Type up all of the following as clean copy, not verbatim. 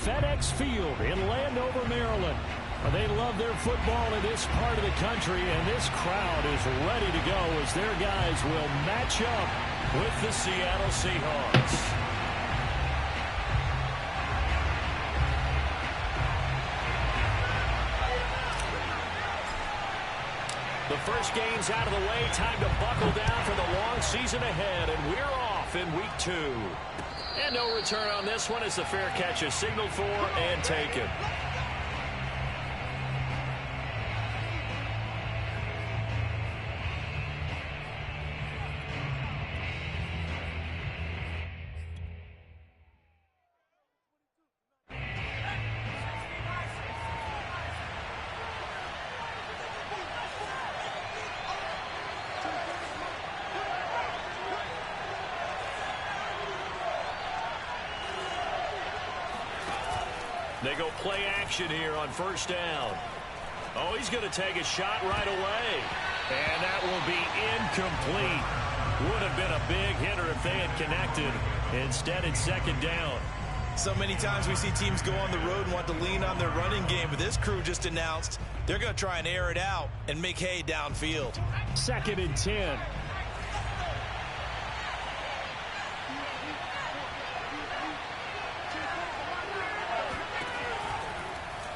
FedEx Field in Landover, Maryland. They love their football in this part of the country, and this crowd is ready to go as their guys will match up with the Seattle Seahawks. The first game's out of the way. Time to buckle down for the long season ahead, and we're off in week 2. And no return on this one as the fair catch is signaled for and taken. They go play action here on first down. Oh, he's going to take a shot right away. And that will be incomplete. Would have been a big hitter if they had connected. Instead, it's second down. So many times we see teams go on the road and want to lean on their running game, but this crew just announced they're going to try and air it out and make hay downfield. 2nd and 10.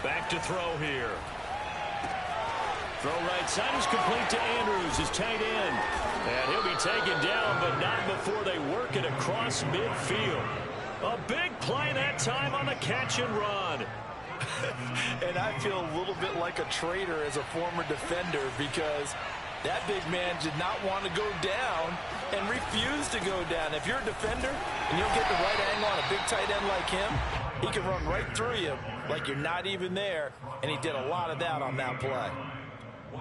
Back to throw here. Throw right side is complete to Andrews, his tight end. And he'll be taken down, but not before they work it across midfield. A big play that time on the catch and run. And I feel a little bit like a traitor as a former defender because that big man did not want to go down and refused to go down. If you're a defender and you'll get the right angle on a big tight end like him, he can run right through you like you're not even there, and he did a lot of that on that play.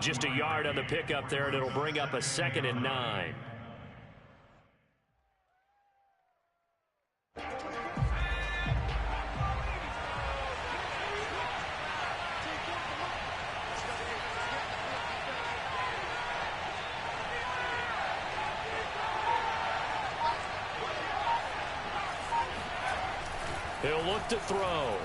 Just a yard on the pickup there, and it'll bring up a 2nd and 9. He'll look to throw.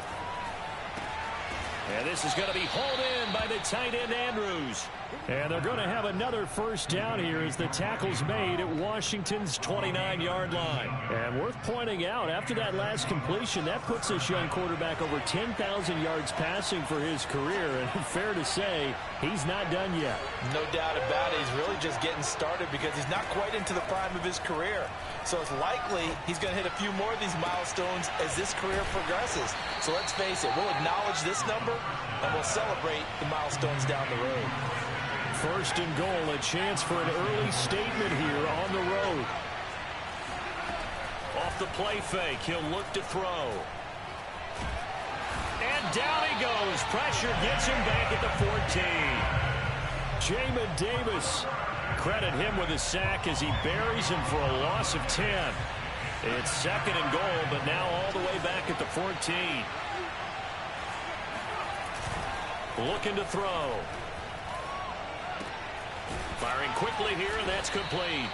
And this is going to be hauled in by the tight end Andrews. And they're going to have another first down here as the tackle's made at Washington's 29-yard line. And worth pointing out, after that last completion, that puts this young quarterback over 10,000 yards passing for his career. And fair to say, he's not done yet. No doubt about it. He's really just getting started because he's not quite into the prime of his career. So it's likely he's going to hit a few more of these milestones as this career progresses. So let's face it, we'll acknowledge this number and we'll celebrate the milestones down the road. 1st and goal, a chance for an early statement here on the road. Off the play fake, he'll look to throw. And down he goes. Pressure gets him back at the 14. Jamin Davis, credit him with a sack as he buries him for a loss of 10. It's 2nd and goal, but now all the way back at the 14. Looking to throw. Firing quickly here, and that's complete.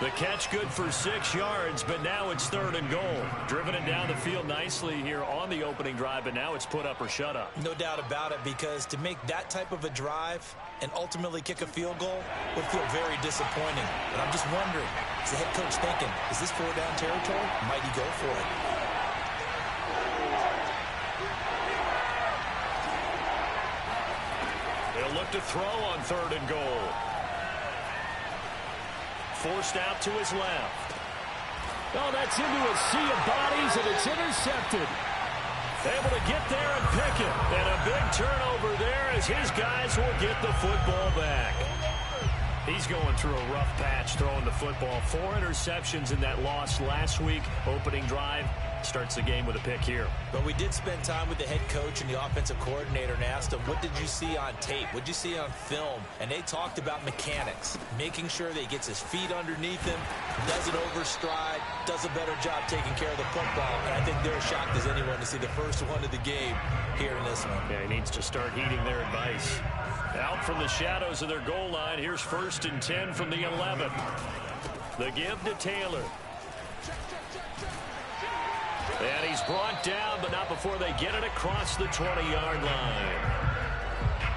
The catch good for 6 yards, but now it's 3rd and goal. Driven it down the field nicely here on the opening drive, but now it's put up or shut up. No doubt about it, because to make that type of a drive and ultimately kick a field goal would feel very disappointing. But I'm just wondering, is the head coach thinking, is this 4-down territory? Might he go for it? They'll look to throw on 3rd and goal. Forced out to his left. Oh, that's into a sea of bodies, and it's intercepted. Able to get there and pick it. And a big turnover there as his guys will get the football back. He's going through a rough patch throwing the football. 4 interceptions in that loss last week. Opening drive. Starts the game with a pick here. But we did spend time with the head coach and the offensive coordinator and asked him, what did you see on tape? What did you see on film? And they talked about mechanics, making sure that he gets his feet underneath him, doesn't overstride, does a better job taking care of the football. And I think they're as shocked as anyone to see the first one of the game here in this one. Yeah, he needs to start heeding their advice. Out from the shadows of their goal line, here's 1st and 10 from the 11. The give to Taylor. And he's brought down, but not before they get it across the 20-yard line.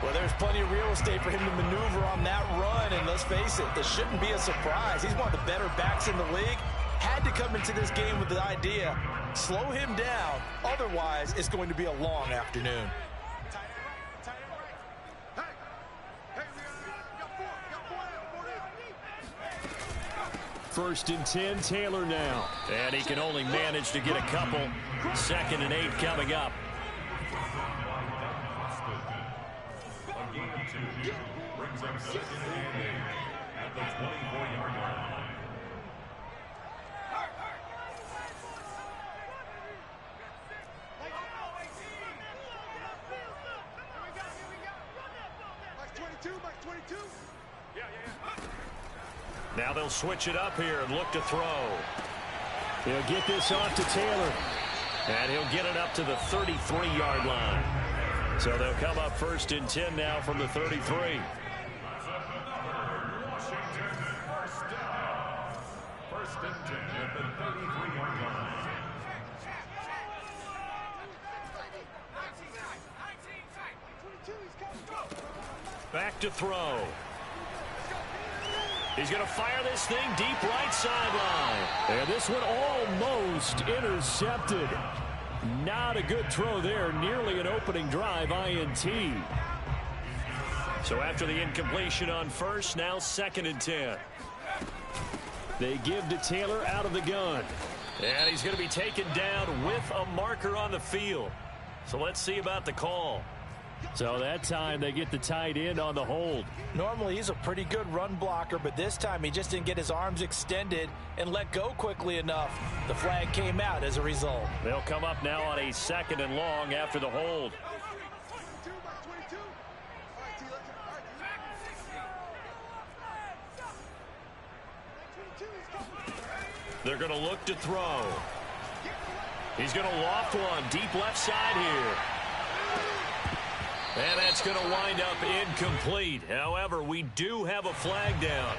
Well, there's plenty of real estate for him to maneuver on that run, and let's face it, this shouldn't be a surprise. He's one of the better backs in the league. Had to come into this game with the idea, slow him down, otherwise it's going to be a long afternoon. First and 10, Taylor now. And he can only manage to get a couple. 2nd and 8 coming up. A gain of 2 brings up 2nd and 8 at the 24-yard line. Now they'll switch it up here and look to throw. He'll get this off to Taylor. And he'll get it up to the 33-yard line. So they'll come up 1st and 10 now from the 33. Washington, first down. 1st and 10 at the 33-yard line. Back to throw. He's going to fire this thing deep right sideline. And this one almost intercepted. Not a good throw there. Nearly an opening drive INT. So after the incompletion on first, now 2nd and 10. They give to Taylor out of the gun. And he's going to be taken down with a marker on the field. So let's see about the call. So that time they get the tight end on the hold. Normally he's a pretty good run blocker, but this time he just didn't get his arms extended and let go quickly enough. The flag came out as a result. They'll come up now on a 2nd and long after the hold. They're going to look to throw. He's going to loft one deep left side here. And that's going to wind up incomplete. However, we do have a flag down.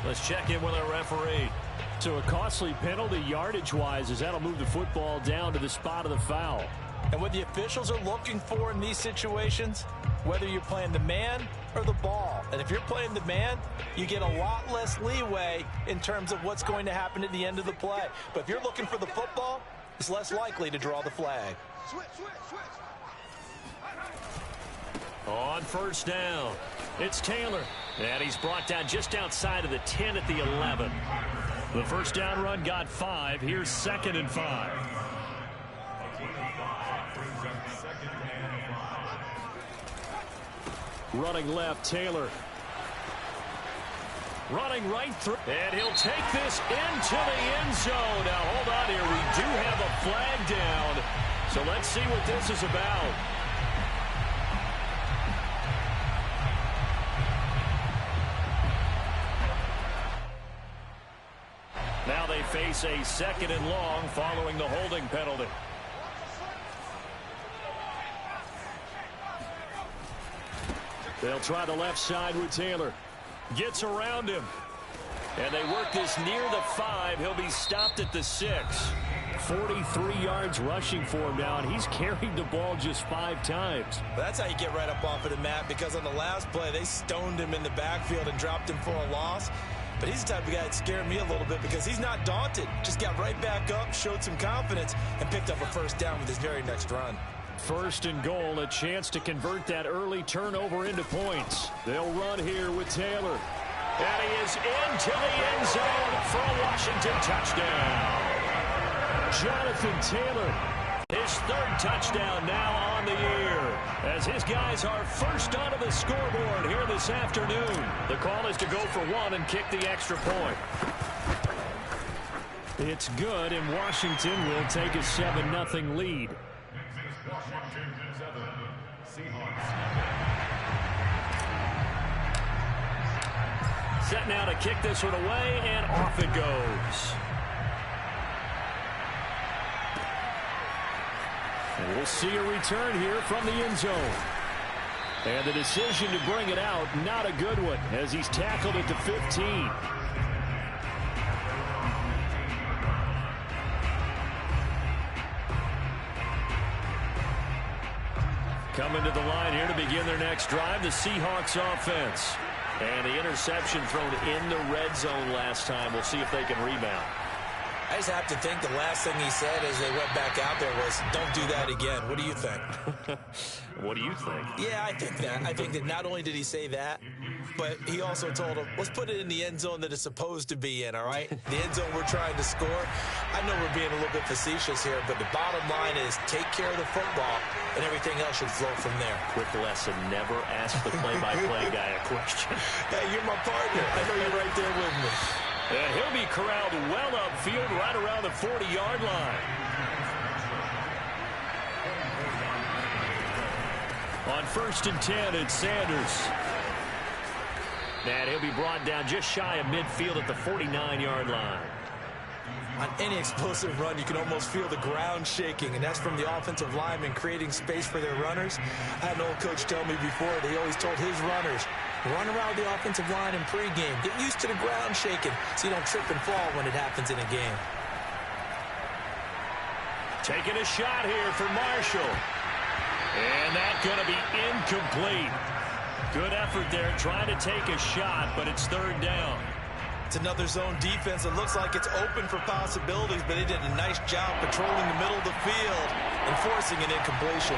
Let's check in with our referee. So a costly penalty yardage-wise as that'll move the football down to the spot of the foul. And what the officials are looking for in these situations, whether you're playing the man or the ball. And if you're playing the man, you get a lot less leeway in terms of what's going to happen at the end of the play. But if you're looking for the football, it's less likely to draw the flag. Switch. On 1st down, it's Taylor. And he's brought down just outside of the 10 at the 11. The 1st down run got 5. Here's 2nd and 5. Running left, Taylor. Running right through. And he'll take this into the end zone. Now, hold on here. We do have a flag down. So let's see what this is about. Now they face a 2nd and long following the holding penalty. They'll try the left side with Taylor. Gets around him. And they work this near the 5. He'll be stopped at the 6. 43 yards rushing for him now, and he's carried the ball just 5 times. That's how you get right up off of the mat, because on the last play, they stoned him in the backfield and dropped him for a loss. But he's the type of guy that scared me a little bit because he's not daunted. Just got right back up, showed some confidence, and picked up a 1st down with his very next run. 1st and goal, a chance to convert that early turnover into points. They'll run here with Taylor. And he is into the end zone for a Washington touchdown. Jonathan Taylor, his 3rd touchdown now on the year, as his guys are first onto the scoreboard here this afternoon. The call is to go for 1 and kick the extra point. It's good, and Washington will take a 7-0 lead. Washington 7, Seahawks. Set now to kick this one away, and off it goes. And we'll see a return here from the end zone. And the decision to bring it out, not a good one, as he's tackled at the 15. Coming to the line here to begin their next drive, the Seahawks offense. And the interception thrown in the red zone last time. We'll see if they can rebound. I just have to think the last thing he said as they went back out there was, don't do that again. What do you think? What do you think? Yeah, I think that. I think that not only did he say that, but he also told him, let's put it in the end zone that it's supposed to be in, all right? The end zone we're trying to score. I know we're being a little bit facetious here, but the bottom line is take care of the football, and everything else should flow from there. Quick lesson, never ask the play-by-play guy a question. Hey, you're my partner. I know you're right there with me. And he'll be corralled well upfield right around the 40-yard line. On 1st and 10, it's Sanders. And he'll be brought down just shy of midfield at the 49-yard line. On any explosive run, you can almost feel the ground shaking, and that's from the offensive linemen creating space for their runners. I had an old coach tell me before, they always told his runners, run around the offensive line in pregame. Get used to the ground shaking so you don't trip and fall when it happens in a game. Taking a shot here for Marshall. And that's going to be incomplete. Good effort there trying to take a shot, but it's 3rd down. It's another zone defense. It looks like it's open for possibilities, but they did a nice job patrolling the middle of the field and forcing an incompletion.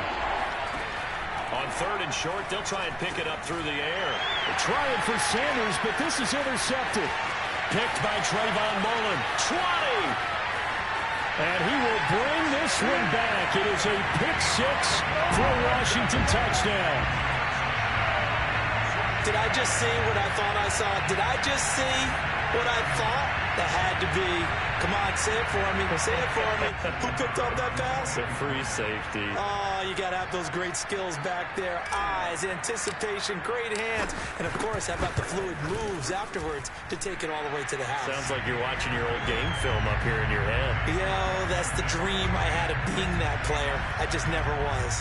On 3rd and short, they'll try and pick it up through the air. They're trying for Sanders, but this is intercepted. Picked by Trayvon Mullen. 20! And he will bring this one back. It is a pick-6 for a Washington touchdown. Did I just see what I thought I saw? Did I just see what I thought? That had to be. Come on, say it for me. Say it for me. Who picked up that pass? The free safety. Oh, you got to have those great skills back there. Eyes, anticipation, great hands. And, of course, how about the fluid moves afterwards to take it all the way to the house? Sounds like you're watching your old game film up here in your head. Yo, that's the dream I had of being that player. I just never was.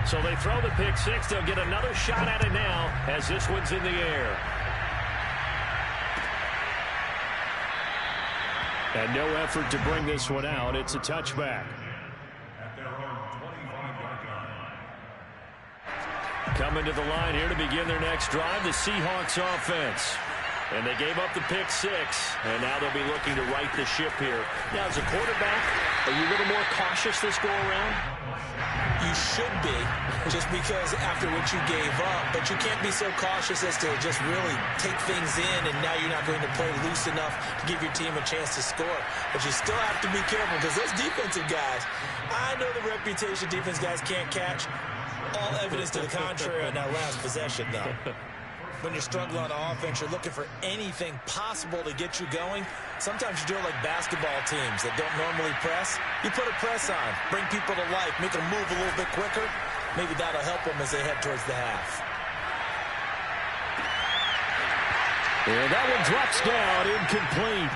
So they throw the pick-6. They'll get another shot at it now as this one's in the air. And no effort to bring this one out. It's a touchback. At their own 25-yard line. Coming to the line here to begin their next drive, the Seahawks offense. And they gave up the pick-6, and now they'll be looking to right the ship here. Now, as a quarterback, are you a little more cautious this go-around? You should be, just because after what you gave up, but you can't be so cautious as to just really take things in, and now you're not going to play loose enough to give your team a chance to score. But you still have to be careful, because those defensive guys, I know the reputation defense guys can't catch. All evidence to the contrary on that last possession, though. When you're struggling on offense, you're looking for anything possible to get you going. Sometimes you do it like basketball teams that don't normally press. You put a press on, bring people to life, make them move a little bit quicker. Maybe that'll help them as they head towards the half. And that one drops down, incomplete.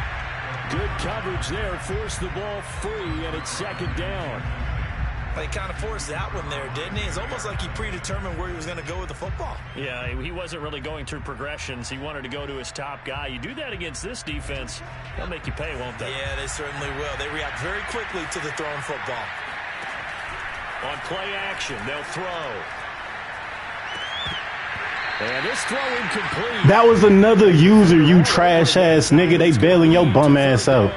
Good coverage there, forced the ball free, and it's 2nd down. He kind of forced that one there, didn't he? It's almost like he predetermined where he was going to go with the football. Yeah, he wasn't really going through progressions. He wanted to go to his top guy. You do that against this defense, they'll make you pay, won't they? Yeah, they certainly will. They react very quickly to the thrown football. On play action, they'll throw. And this throw incomplete. That was another user, you trash-ass nigga. They bailing your bum ass out.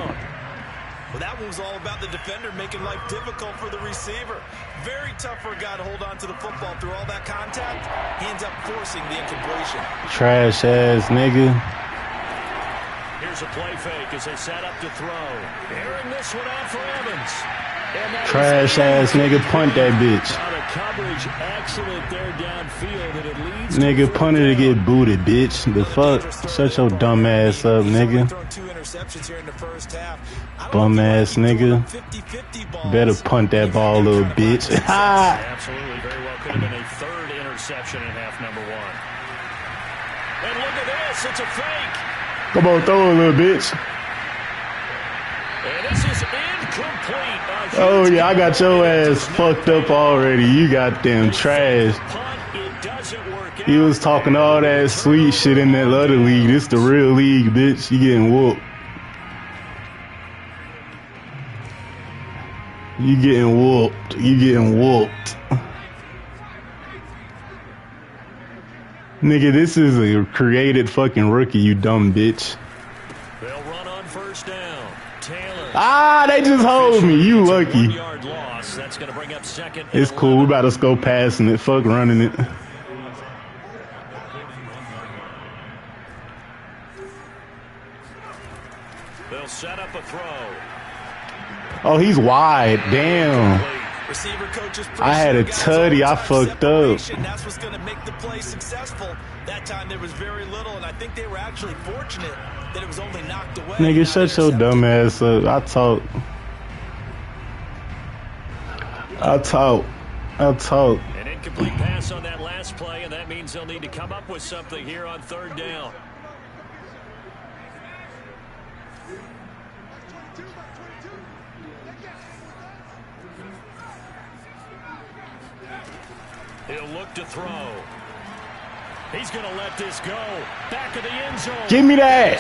Well, that one was all about the defender making life difficult for the receiver. Very tough for a guy to hold on to the football through all that contact. He ends up forcing the incompletion. Trash ass nigga. Here's a play fake as they set up to throw. Airing this one out for Evans. Trash ass nigga, punt that bitch. Now the coverage excellent there downfield, and it leads nigga punted to get booted, bitch. The fuck? Shut your dumb ass up, nigga. Bum ass nigga. Better punt that ball, little bitch. Absolutely, very well could have been a 3rd interception in half number 1. And look at this, it's a fake. Come on, throw it, little bitch. And this is incomplete. Oh yeah, I got your ass fucked up already. You got them trash. He was talking all that sweet shit in that other league. This the real league, bitch. You getting whooped. You getting whooped. You getting whooped. Nigga, this is a created fucking rookie, you dumb bitch. They'll run on first down. Taylor. Ah, they just hold me. You lucky. 1 yard loss. That's going to bring up second. It's cool. We about to go passing it. Fuck running it. They'll set up a throw. Oh, he's wide. Damn. Receiver coaches I had a tutty. I fucked up. That's what's going to make the play successful. That time there was very little, and I think they were actually fortunate that it was only knocked away. Nigga, shut your dumb ass up. I talk. An incomplete pass on that last play, and that means they'll need to come up with something here on third down. He'll look to throw. He's going to let this go. Back of the end zone. Give me that.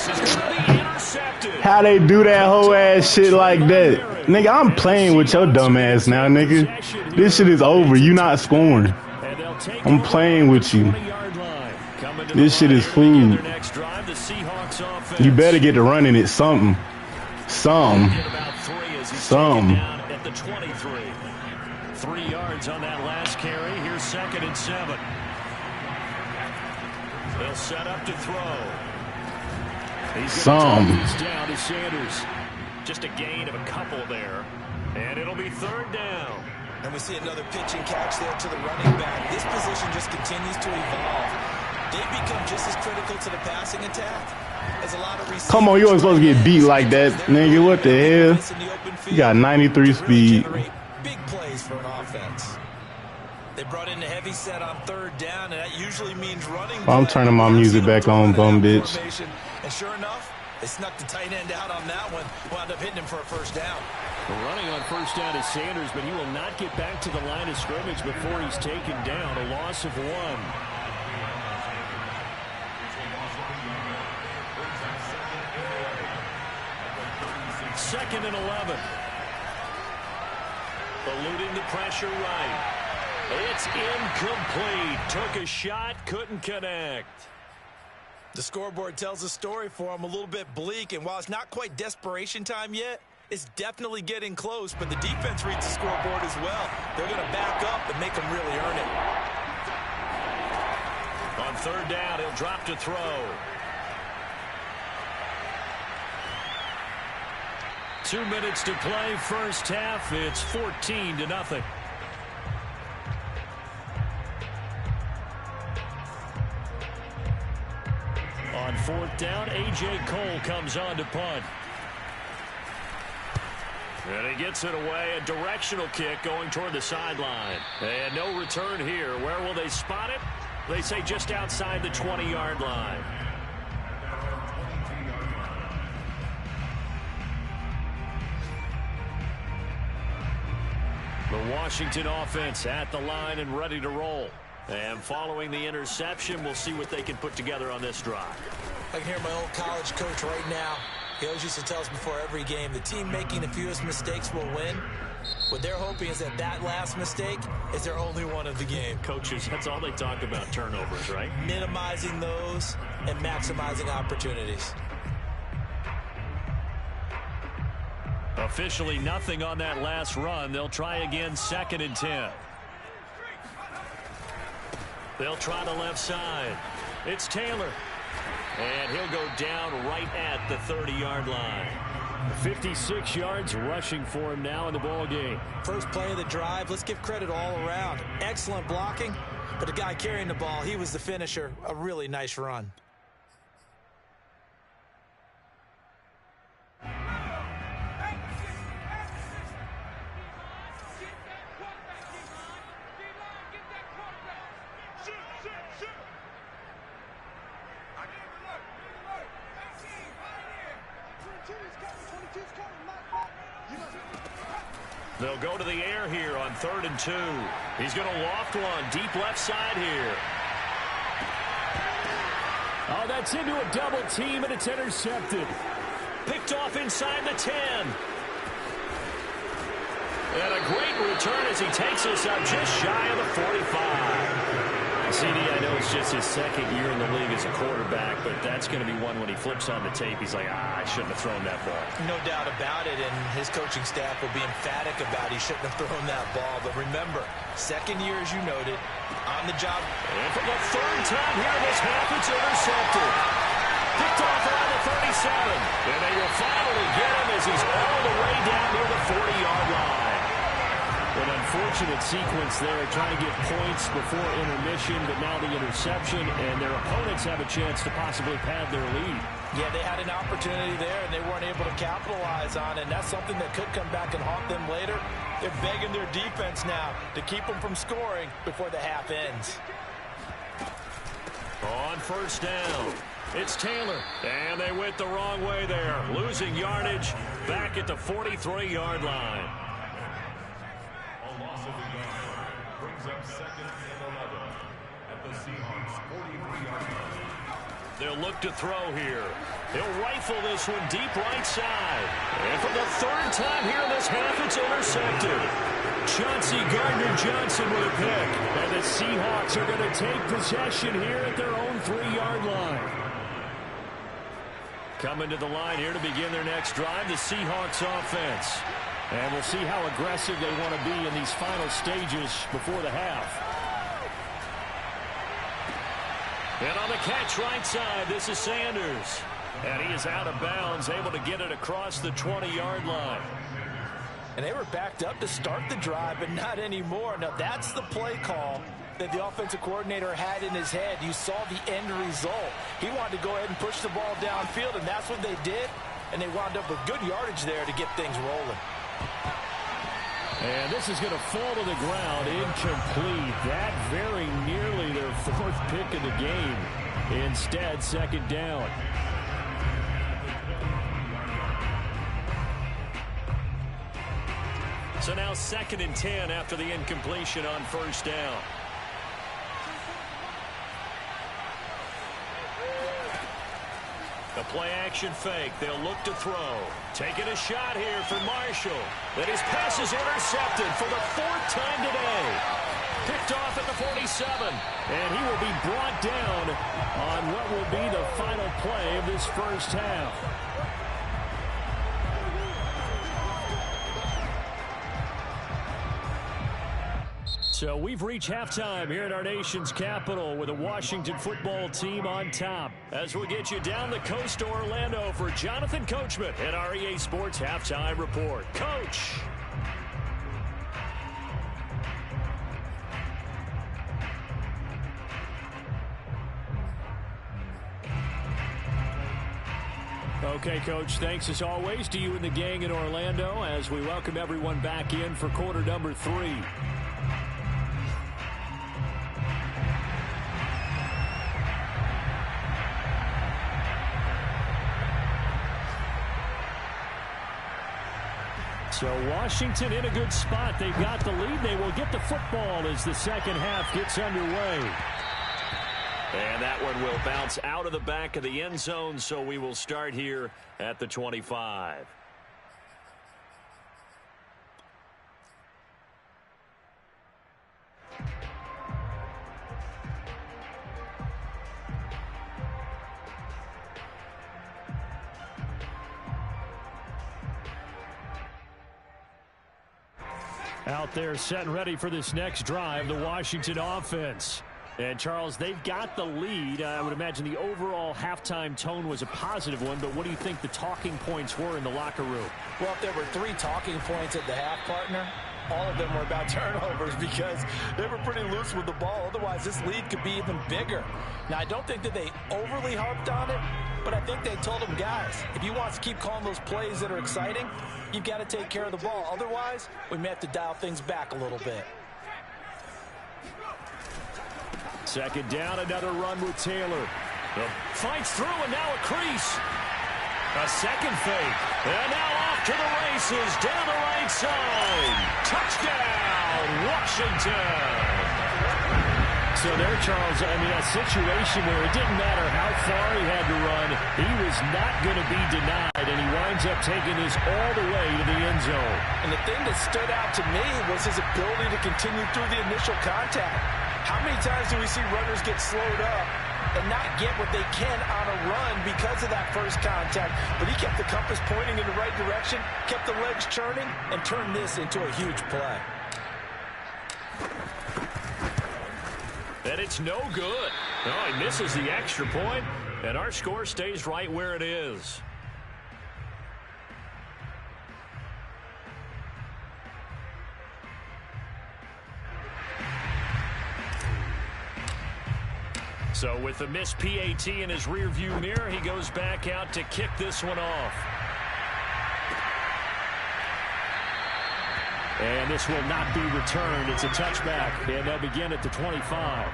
How they do that whole ass shit like that? Nigga, I'm playing with your dumb ass now, nigga. This shit is over. You not scoring. I'm playing with you. This shit is food. You better get to running it. Something. At the 23. 3 yards on that last carry. Here's 2nd and 7. They'll set up to throw. He's down to Sanders. Just a gain of a couple there. And it'll be 3rd down. And we see another pitch and catch there to the running back. This position just continues to evolve. They become just as critical to the passing attack as a lot of receivers. Come on, you ain't supposed to get beat like that, nigga. What the hell? You got 93 speed. Big plays for an offense. They brought in the heavy set on 3rd down, and that usually means running. I'm turning my music back on, bum bitch. And sure enough, they snuck the tight end out on that one. Wound up hitting him for a first down. Running on first down is Sanders, but he will not get back to the line of scrimmage before he's taken down. A loss of 1. 2nd and 11. Eluding the pressure right. It's incomplete. Took a shot, couldn't connect. The scoreboard tells a story for him, a little bit bleak, and while it's not quite desperation time yet, it's definitely getting close, but the defense reads the scoreboard as well. They're going to back up and make them really earn it. On 3rd down, he'll drop to throw. 2 minutes to play, first half. It's 14-0. On 4th down, A.J. Cole comes on to punt. And he gets it away. A directional kick going toward the sideline. And no return here. Where will they spot it? They say just outside the 20-yard line. The Washington offense at the line and ready to roll. And following the interception, we'll see what they can put together on this drive. I can hear my old college coach right now. He always used to tell us before every game, the team making the fewest mistakes will win. What they're hoping is that that last mistake is their only one of the game. Coaches, that's all they talk about, turnovers, right? Minimizing those and maximizing opportunities. Officially nothing on that last run. They'll try again, 2nd and 10. They'll try the left side. It's Taylor. And he'll go down right at the 30-yard line. 56 yards rushing for him now in the ball game. First play of the drive. Let's give credit all around. Excellent blocking. But the guy carrying the ball, he was the finisher. A really nice run. They'll go to the air here on 3rd and 2. He's going to loft one deep left side here. Oh, that's into a double team, and it's intercepted. Picked off inside the 10. And a return as he takes us up just shy of the 45. CD, I know it's just his second year in the league as a quarterback, but that's going to be one when he flips on the tape. He's like, I shouldn't have thrown that ball. No doubt about it, and his coaching staff will be emphatic about he shouldn't have thrown that ball. But remember, second year, as you noted, on the job. And for the third time here in this half, it's intercepted. Picked off around the 37. And they will finally get him as he's all the way down near the 40-yard line. An unfortunate sequence there, trying to get points before intermission, but now the interception, and their opponents have a chance to possibly pad their lead. Yeah, they had an opportunity there, and they weren't able to capitalize on it, and that's something that could come back and haunt them later. They're begging their defense now to keep them from scoring before the half ends. On first down, it's Taylor, and they went the wrong way there, losing yardage back at the 43-yard line. They'll look to throw here. He'll rifle this one deep right side. And for the third time here in this half, it's intercepted. Chauncey Gardner-Johnson with a pick. And the Seahawks are going to take possession here at their own 3-yard line. Coming to the line here to begin their next drive, the Seahawks offense. And we'll see how aggressive they want to be in these final stages before the half. And on the catch right side, this is Sanders. And he is out of bounds, able to get it across the 20-yard line. And they were backed up to start the drive, but not anymore. Now, that's the play call that the offensive coordinator had in his head. You saw the end result. He wanted to go ahead and push the ball downfield, and that's what they did. And they wound up with good yardage there to get things rolling. And this is going to fall to the ground, incomplete. That very nearly their fourth pick of the game. Instead, second down. So now 2nd and 10 after the incompletion on first down. A play-action fake. They'll look to throw. Taking a shot here for Marshall. But his pass is intercepted for the 4th time today. Picked off at the 47. And he will be brought down on what will be the final play of this first half. So we've reached halftime here at our nation's capital with the Washington football team on top. As we get you down the coast to Orlando for Jonathan Coachman at our EA Sports Halftime Report. Coach. Okay, Coach, thanks as always to you and the gang in Orlando as we welcome everyone back in for quarter number 3. So Washington in a good spot. They've got the lead. They will get the football as the second half gets underway. And that one will bounce out of the back of the end zone, so we will start here at the 25. Out there set and ready for this next drive, the Washington offense. And, Charles, they've got the lead. I would imagine the overall halftime tone was a positive one, but what do you think the talking points were in the locker room? Well, if there were 3 talking points at the half, partner, all of them were about turnovers because they were pretty loose with the ball. Otherwise, this lead could be even bigger. Now, I don't think that they overly harped on it, but I think they told them, guys, if you want to keep calling those plays that are exciting, you've got to take care of the ball. Otherwise, we may have to dial things back a little bit. Second down, another run with Taylor. Fights through, and now a crease. A second fake. And now off to the races down the right side. Touchdown, Washington. So there, Charles, I mean, a situation where it didn't matter how far he had to run, he was not going to be denied, and he winds up taking this all the way to the end zone. And the thing that stood out to me was his ability to continue through the initial contact. How many times do we see runners get slowed up and not get what they can on a run because of that first contact? But he kept the compass pointing in the right direction, kept the legs churning, and turned this into a huge play. And it's no good. Oh, he misses the extra point, and our score stays right where it is. So with the missed PAT in his rearview mirror, he goes back out to kick this one off. And this will not be returned. It's a touchback, and they'll begin at the 25.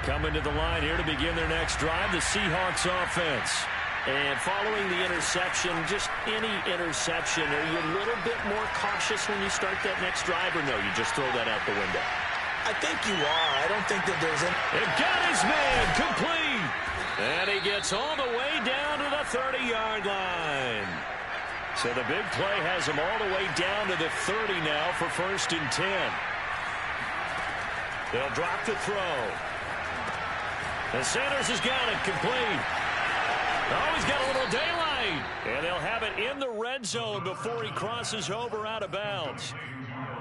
Coming to the line here to begin their next drive, the Seahawks offense. And following the interception, just any interception, are you a little bit more cautious when you start that next drive, or no, you just throw that out the window? I think you are. I don't think that there's any... It got his man complete. And he gets all the way down to the 30-yard line. So the big play has him all the way down to the 30 now for 1st and 10. They'll drop the throw. And Sanders has got it complete. Oh, he's got a little daylight. And they'll have it in the red zone before he crosses over out of bounds.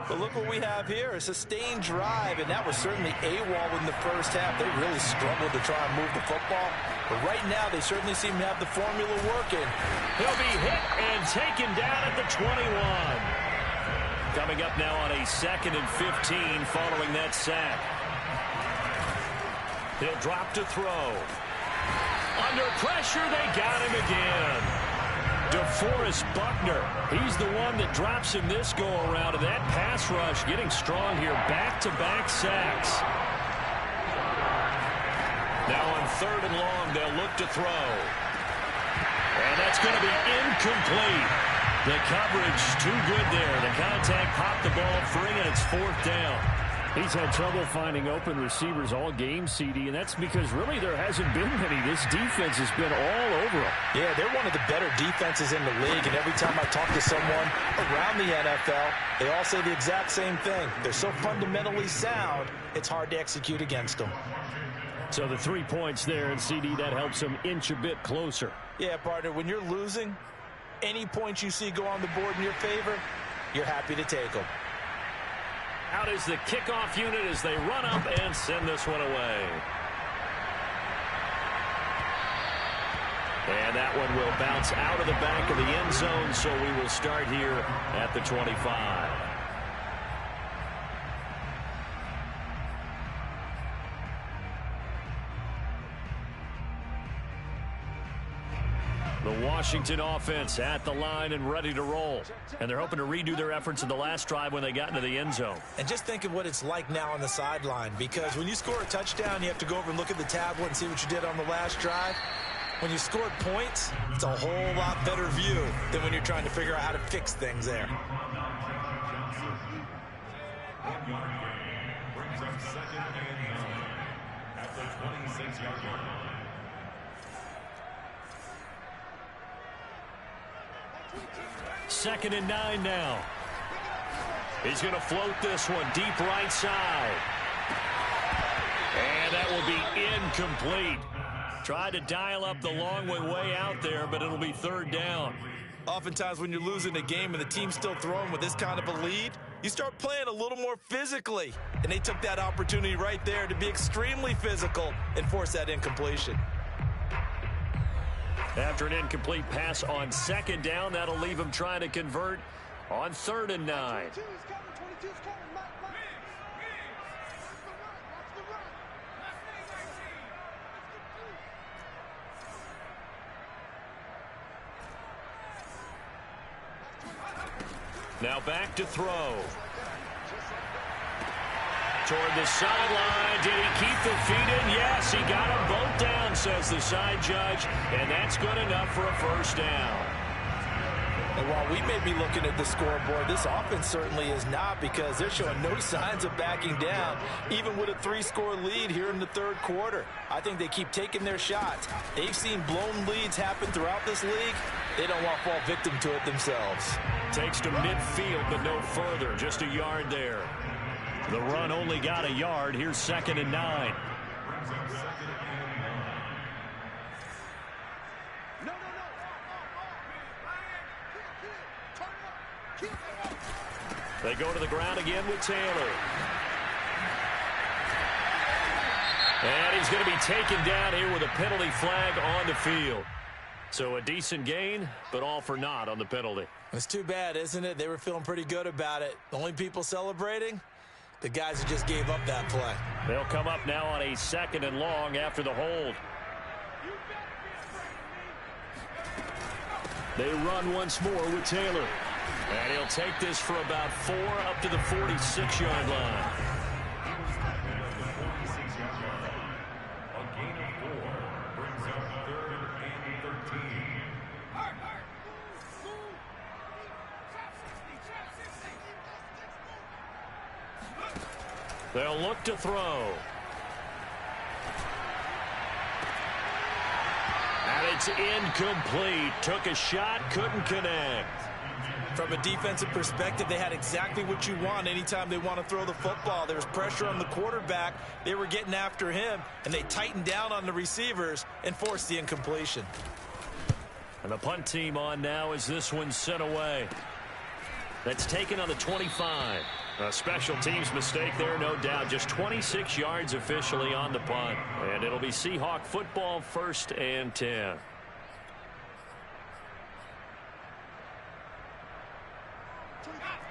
But look what we have here, a sustained drive, and that was certainly AWOL in the first half. They really struggled to try and move the football. But right now, they certainly seem to have the formula working. He'll be hit and taken down at the 21. Coming up now on a 2nd and 15 following that sack. He'll drop to throw. Under pressure, they got him again. DeForest Buckner, he's the one that drops him this go-around. And that pass rush getting strong here. Back-to-back sacks. Now on 3rd and long, they'll look to throw. And that's going to be incomplete. The coverage too good there. The contact popped the ball free, and it's 4th down. He's had trouble finding open receivers all game, CD, and that's because really there hasn't been many. This defense has been all over him. Yeah, they're one of the better defenses in the league, and every time I talk to someone around the NFL, they all say the exact same thing. They're so fundamentally sound, it's hard to execute against them. So the 3 points there, and CD, that helps them inch a bit closer. Yeah, partner, when you're losing, any points you see go on the board in your favor, you're happy to take them. Out is the kickoff unit as they run up and send this one away. And that one will bounce out of the back of the end zone, so we will start here at the 25. The Washington offense at the line and ready to roll. And they're hoping to redo their efforts in the last drive when they got into the end zone. And just think of what it's like now on the sideline, because when you score a touchdown, you have to go over and look at the tablet and see what you did on the last drive. When you scored points, it's a whole lot better view than when you're trying to figure out how to fix things there. Brings up 2nd and 9 at the 26-yard line. Second and 9 now. He's going to float this one deep right side. And that will be incomplete. Tried to dial up the long way out there, but it'll be 3rd down. Oftentimes when you're losing a game and the team's still throwing with this kind of a lead, you start playing a little more physically. And they took that opportunity right there to be extremely physical and force that incompletion. After an incomplete pass on 2nd down, that'll leave him trying to convert on 3rd and 9. Now back to throw. Toward the sideline. Did he keep the feet in? Yes, he got them both down, says the side judge. And that's good enough for a first down. And while we may be looking at the scoreboard, this offense certainly is not, because they're showing no signs of backing down, even with a 3-score lead here in the third quarter. I think they keep taking their shots. They've seen blown leads happen throughout this league. They don't want to fall victim to it themselves. Takes to midfield, but no further. Just a yard there. The run only got a yard. Here's 2nd and 9. They go to the ground again with Taylor. And he's going to be taken down here with a penalty flag on the field. So a decent gain, but all for naught on the penalty. It's too bad, isn't it? They were feeling pretty good about it. The only people celebrating? The guys who just gave up that play. They'll come up now on a 2nd and long after the hold. They run once more with Taylor. And he'll take this for about 4 up to the 46-yard line. A gain of 4 brings up 3rd and 13. They'll look to throw. And it's incomplete. Took a shot, couldn't connect. From a defensive perspective, they had exactly what you want anytime they want to throw the football. There was pressure on the quarterback. They were getting after him, and they tightened down on the receivers and forced the incompletion. And the punt team on now as this one's sent away. That's taken on the 25. A special teams mistake there, no doubt. Just 26 yards officially on the punt. And it'll be Seahawk football, 1st and 10.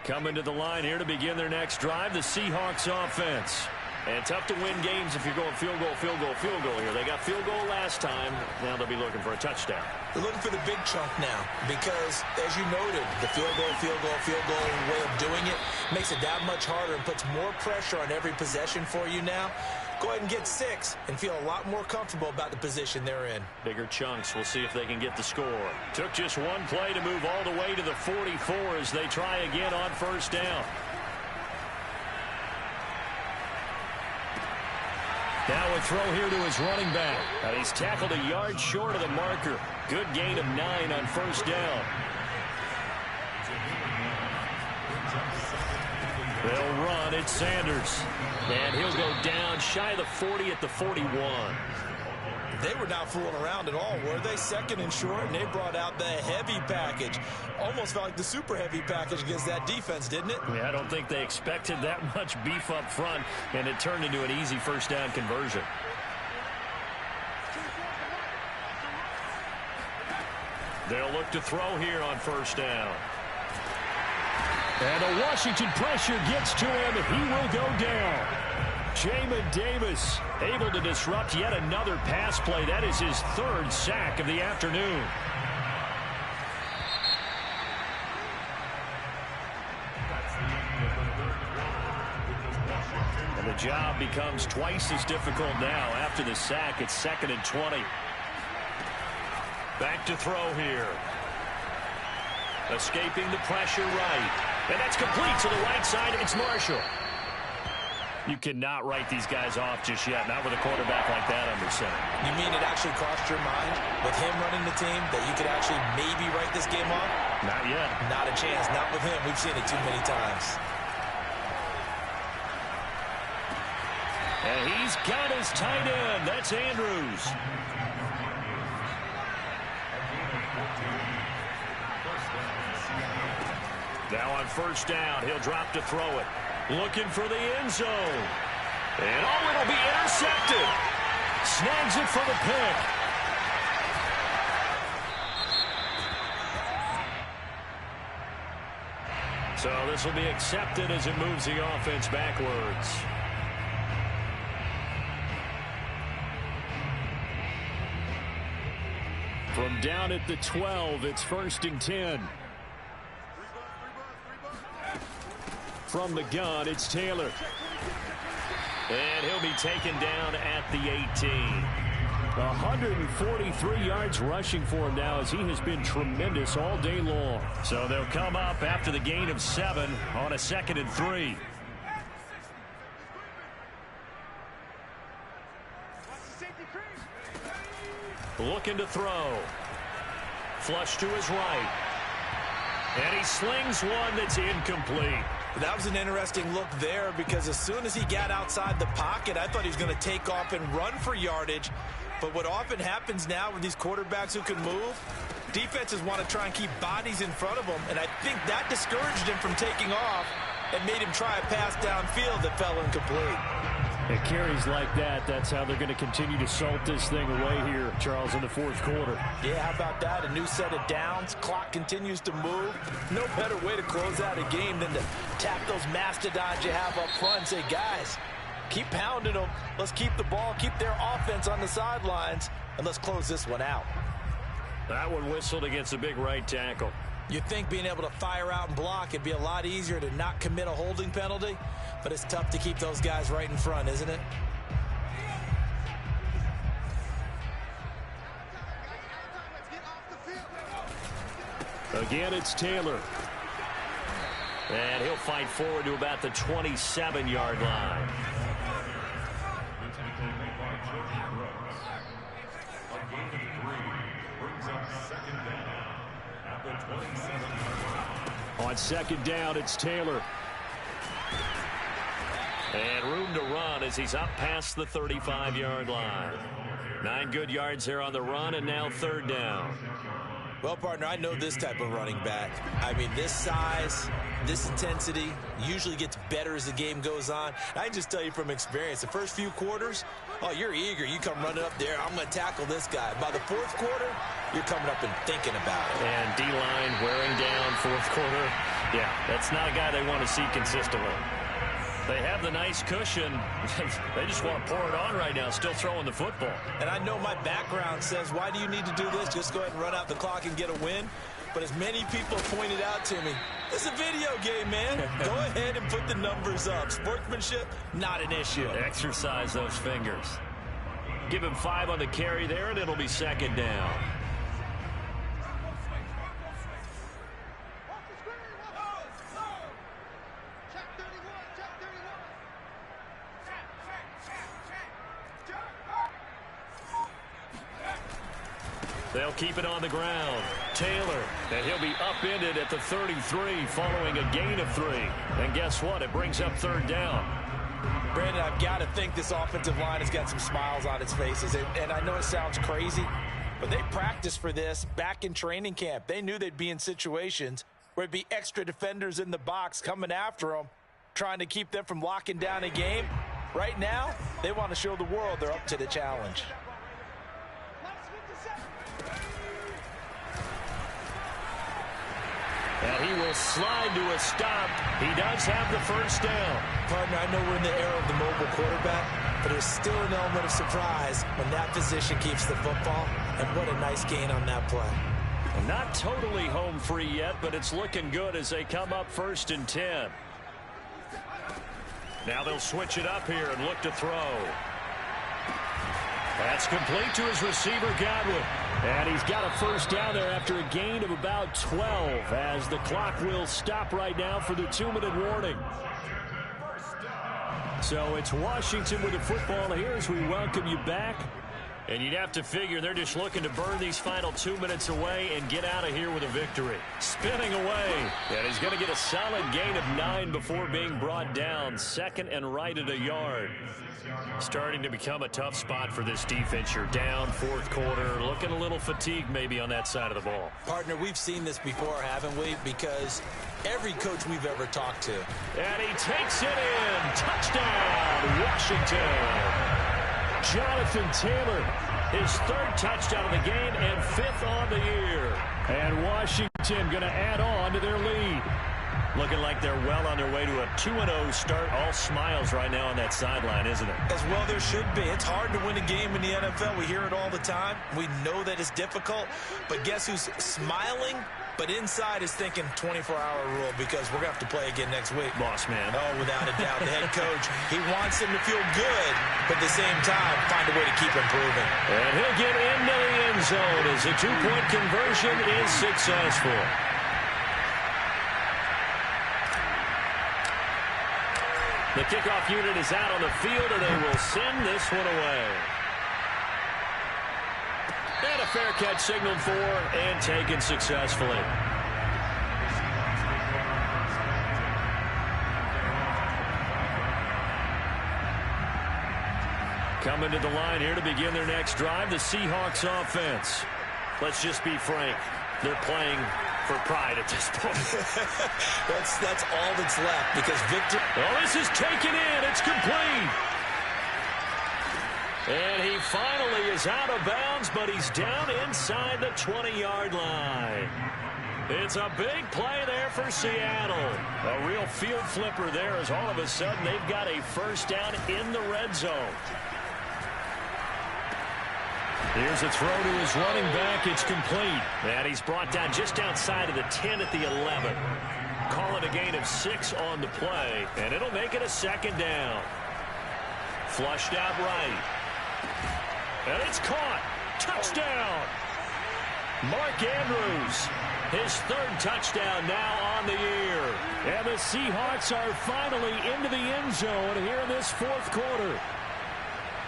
Coming to the line here to begin their next drive, the Seahawks offense. And tough to win games if you're going field goal, field goal, field goal here. They got field goal last time. Now they'll be looking for a touchdown. They're looking for the big chunk now because, as you noted, the field goal way of doing it makes it that much harder and puts more pressure on every possession for you now. Go ahead and get 6 and feel a lot more comfortable about the position they're in. Bigger chunks. We'll see if they can get the score. Took just one play to move all the way to the 44 as they try again on 1st down. Now a throw here to his running back. He's tackled a yard short of the marker. Good gain of 9 on 1st down. They'll run. It's Sanders. And he'll go down shy of the 40 at the 41. They were not fooling around at all, were they? 2nd and short, and they brought out the heavy package. Almost felt like the super heavy package against that defense, didn't it? Yeah, I don't think they expected that much beef up front, and it turned into an easy 1st down conversion. They'll look to throw here on 1st down. And the Washington pressure gets to him. He will go down. Jamin Davis able to disrupt yet another pass play. That is his 3rd sack of the afternoon. And the job becomes twice as difficult now. After the sack, it's 2nd and 20. Back to throw here. Escaping the pressure right. And that's complete to the right side. It's Marshall. You cannot write these guys off just yet, not with a quarterback like that under center. You mean it actually crossed your mind with him running the team that you could actually maybe write this game off? Not yet. Not a chance. Not with him. We've seen it too many times. And he's got his tight end. That's Andrews. Now on 1st down, he'll drop to throw it. Looking for the end zone. And oh, it'll be intercepted. Snags it for the pick. So this will be accepted as it moves the offense backwards. From down at the 12, it's 1st and 10. From the gun, it's Taylor. And he'll be taken down at the 18. 143 yards rushing for him now as he has been tremendous all day long. So they'll come up after the gain of 7 on a 2nd and 3. Looking to throw. Flush to his right. And he slings one that's incomplete. That was an interesting look there because as soon as he got outside the pocket, I thought he was going to take off and run for yardage. But what often happens now with these quarterbacks who can move, defenses want to try and keep bodies in front of them, and I think that discouraged him from taking off and made him try a pass downfield that fell incomplete. It carries like that. That's how they're going to continue to salt this thing away here, Charles, in the 4th quarter. Yeah, how about that? A new set of downs. Clock continues to move. No better way to close out a game than to tap those mastodons you have up front and say, guys, keep pounding them. Let's keep the ball, keep their offense on the sidelines, and let's close this one out. That one whistled against a big right tackle. You'd think being able to fire out and block it'd be a lot easier to not commit a holding penalty, but it's tough to keep those guys right in front, isn't it? Again, it's Taylor. And he'll fight forward to about the 27-yard line. On 2nd down, it's Taylor. And room to run as he's up past the 35-yard line. 9 good yards there on the run, and now 3rd down. Well, partner, I know this type of running back. I mean, this size, this intensity usually gets better as the game goes on. I can just tell you from experience, the first few quarters, oh, you're eager. You come running up there, I'm going to tackle this guy. By the 4th quarter, you're coming up and thinking about it. And D-line wearing down 4th quarter. Yeah, that's not a guy they want to see consistently. They have the nice cushion. They just want to pour it on right now, still throwing the football. And I know my background says, why do you need to do this? Just go ahead and run out the clock and get a win. But as many people have pointed out to me, it's a video game, man. Go ahead and put the numbers up. Sportsmanship, not an issue. Exercise those fingers. Give him 5 on the carry there, and it'll be 2nd down. They'll keep it on the ground. Taylor, and he'll be upended at the 33 following a gain of 3. And guess what? It brings up 3rd down. Brandon, I've got to think this offensive line has got some smiles on its faces. And I know it sounds crazy, but they practiced for this back in training camp. They knew they'd be in situations where it'd be extra defenders in the box coming after them, trying to keep them from locking down a game. Right now, they want to show the world they're up to the challenge. And he will slide to a stop. He does have the 1st down. Partner, I know we're in the era of the mobile quarterback, but there's still an element of surprise when that position keeps the football. And what a nice gain on that play. Not totally home free yet, but it's looking good as they come up 1st and 10. Now they'll switch it up here and look to throw. That's complete to his receiver, Godwin. And he's got a 1st down there after a gain of about 12 as the clock will stop right now for the 2-minute warning. So it's Washington with the football here as we welcome you back. And you'd have to figure they're just looking to burn these final 2 minutes away and get out of here with a victory. Spinning away. And he's going to get a solid gain of 9 before being brought down. 2nd and right at a yard. Starting to become a tough spot for this defense. You're down 4th quarter. Looking a little fatigued maybe on that side of the ball. Partner, we've seen this before, haven't we? Because every coach we've ever talked to. And he takes it in. Touchdown, Washington. Jonathan Taylor, his 3rd touchdown of the game and 5th on the year. And Washington going to add on to their lead. Looking like they're well on their way to a 2-0 start. All smiles right now on that sideline, isn't it? As well there should be. It's hard to win a game in the NFL. We hear it all the time. We know that it's difficult. But guess who's smiling But inside is thinking 24-hour rule because we're going to have to play again next week. Boss man. Oh, without a doubt. The head coach, he wants him to feel good, but at the same time, find a way to keep improving. And he'll get into the end zone as a two-point conversion is successful. The kickoff unit is out on the field, and they will send this one away. And a fair catch signaled for and taken successfully. Coming to the line here to begin their next drive, the Seahawks offense. Let's just be frank. They're playing for pride at this point. that's all that's left because Victor... Well, this is taken in. It's complete. And he finally is out of bounds, but he's down inside the 20-yard line. It's a big play there for Seattle. A real field flipper there as all of a sudden they've got a first down in the red zone. Here's a throw to his running back. It's complete. And he's brought down just outside of the 10 at the 11. Call it a gain of 6 on the play, and it'll make it a second down. Flushed out right. And it's caught. Touchdown. Mark Andrews, his third touchdown now on the year. And the Seahawks are finally into the end zone here in this fourth quarter.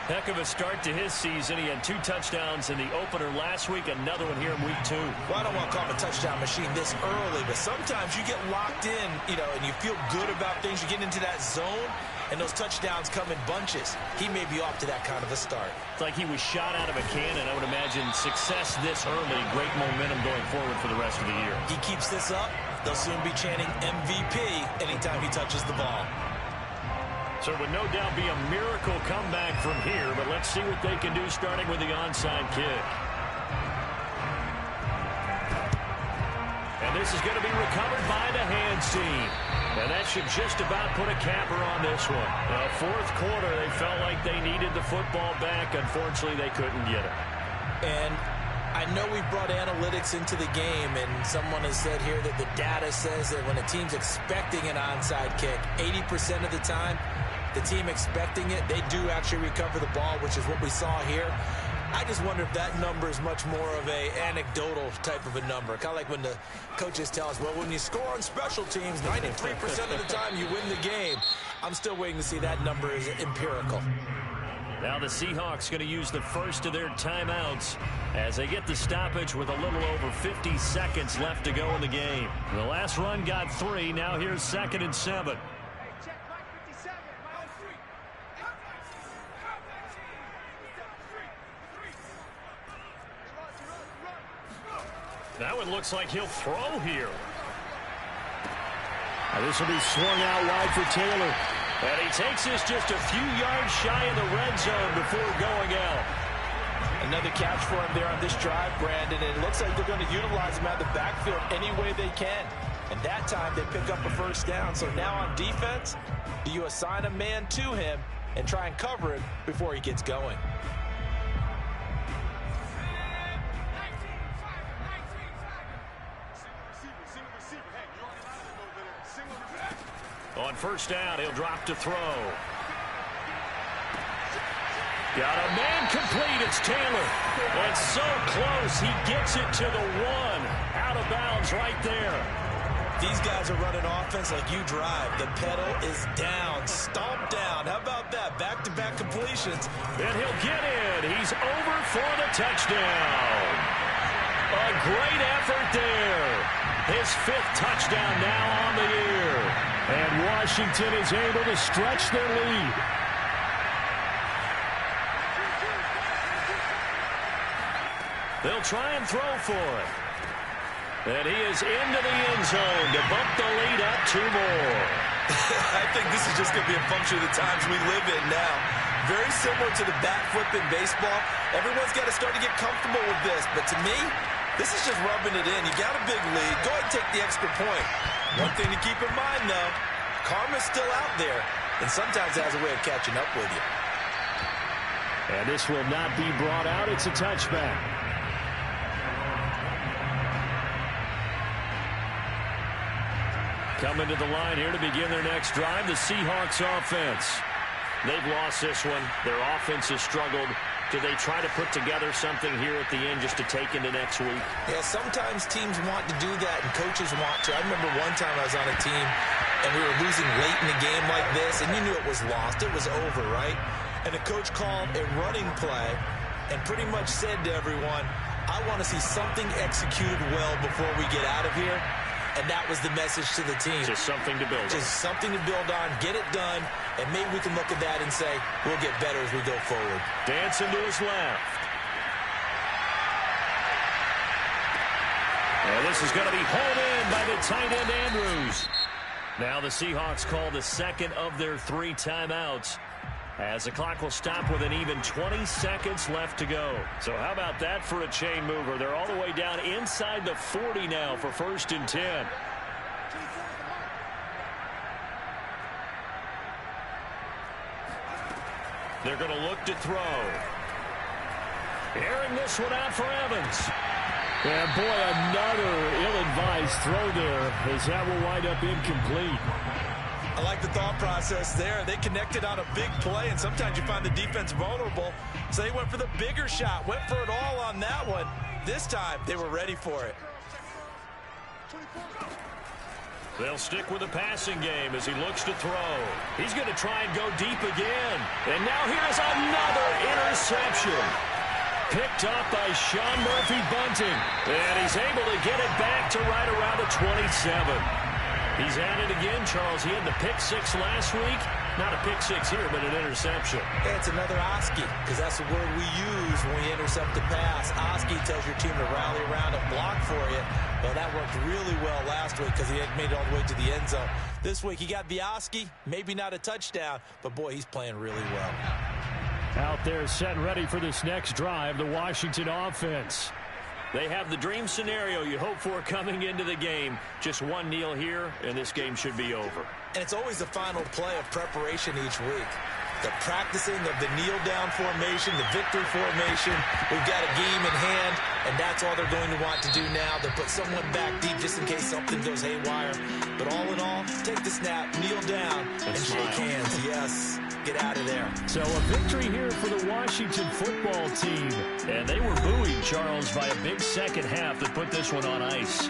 Heck of a start to his season. He had 2 touchdowns in the opener last week, another one here in week 2. Well, I don't want to call him a touchdown machine this early, but sometimes you get locked in, and you feel good about things. You get into that zone, and those touchdowns come in bunches. He may be off to that kind of a start. It's like he was shot out of a cannon. I would imagine success this early, great momentum going forward for the rest of the year. He keeps this up, they'll soon be chanting MVP anytime he touches the ball. So it would no doubt be a miracle comeback from here, but let's see what they can do starting with the onside kick. And this is going to be recovered by the hands team. And that should just about put a capper on this one. Fourth quarter, they felt like they needed the football back. Unfortunately, they couldn't get it. And I know we brought analytics into the game, and someone has said here that the data says that when a team's expecting an onside kick, 80% of the time, the team expecting it, they do actually recover the ball, which is what we saw here. I just wonder if that number is much more of a anecdotal type of a number. Kind of like when the coaches tell us, well, when you score on special teams, 93% of the time you win the game. I'm still waiting to see that number is empirical. Now the Seahawks going to use the first of their timeouts as they get the stoppage with a little over 50 seconds left to go in the game. The last run got 3. Now here's 2nd and 7. Now it looks like he'll throw here. This will be swung out wide for Taylor. And he takes this just a few yards shy of the red zone before going out. Another catch for him there on this drive, Brandon. And it looks like they're going to utilize him out of the backfield any way they can. And that time they pick up a first down. So now on defense, do you assign a man to him and try and cover it before he gets going? On first down, he'll drop to throw. Got a man complete. It's Taylor. And so close. He gets it to the 1. Out of bounds right there. These guys are running offense like you drive. The pedal is down. Stomp down. How about that? Back-to-back completions. And he'll get in. He's over for the touchdown. A great effort there. His 5th touchdown now on the year. And Washington is able to stretch their lead. They'll try and throw for it. And he is into the end zone to bump the lead up 2 more. I think this is just going to be a function of the times we live in now. Very similar to the bat flip in baseball. Everyone's got to start to get comfortable with this. But to me, this is just rubbing it in. You got a big lead. Go ahead and take the extra point. One thing to keep in mind, though, karma's still out there, and sometimes it has a way of catching up with you. And this will not be brought out. It's a touchback. Coming to the line here to begin their next drive, the Seahawks offense. They've lost this one. Their offense has struggled. Do they try to put together something here at the end just to take into next week? Yeah, sometimes teams want to do that, and coaches want to. I remember one time I was on a team, and we were losing late in the game like this, and you knew it was lost. It was over, right? And the coach called a running play and pretty much said to everyone, I want to see something executed well before we get out of here. And that was the message to the team. Just something to build on. Just something to build on, get it done, and maybe we can look at that and say, we'll get better as we go forward. Dancing to his left. And this is going to be hauled in by the tight end, Andrews. Now the Seahawks call the second of their 3 timeouts, as the clock will stop with an even 20 seconds left to go. So how about that for a chain mover? They're all the way down inside the 40 now for 1st and 10. They're going to look to throw. Airing this one out for Evans. And boy, another ill-advised throw there, as that will wind up incomplete. I like the thought process there. They connected on a big play, and sometimes you find the defense vulnerable. So they went for the bigger shot, went for it all on that one. This time, they were ready for it. They'll stick with the passing game as he looks to throw. He's going to try and go deep again. And now here's another interception. Picked up by Sean Murphy-Bunting. And he's able to get it back to right around the 27. He's at it again, Charles. He had the pick 6 last week. Not a pick 6 here, but an interception. Yeah, it's another Oski, because that's the word we use when we intercept the pass. Oski tells your team to rally around and block for you. Well, that worked really well last week because he had made it all the way to the end zone. This week, he got the Oski, maybe not a touchdown, but boy, he's playing really well. Out there set ready for this next drive, the Washington offense. They have the dream scenario you hope for coming into the game. Just one kneel here, and this game should be over. And it's always the final play of preparation each week. The practicing of the kneel-down formation, the victory formation. We've got a game in hand, and that's all they're going to want to do now. They'll put someone back deep just in case something goes haywire. But all in all, take the snap, kneel down, and shake hands. Yes, get out of there. So a victory here for the Washington football team. And they were buoyed, Charles, by a big second half that put this one on ice.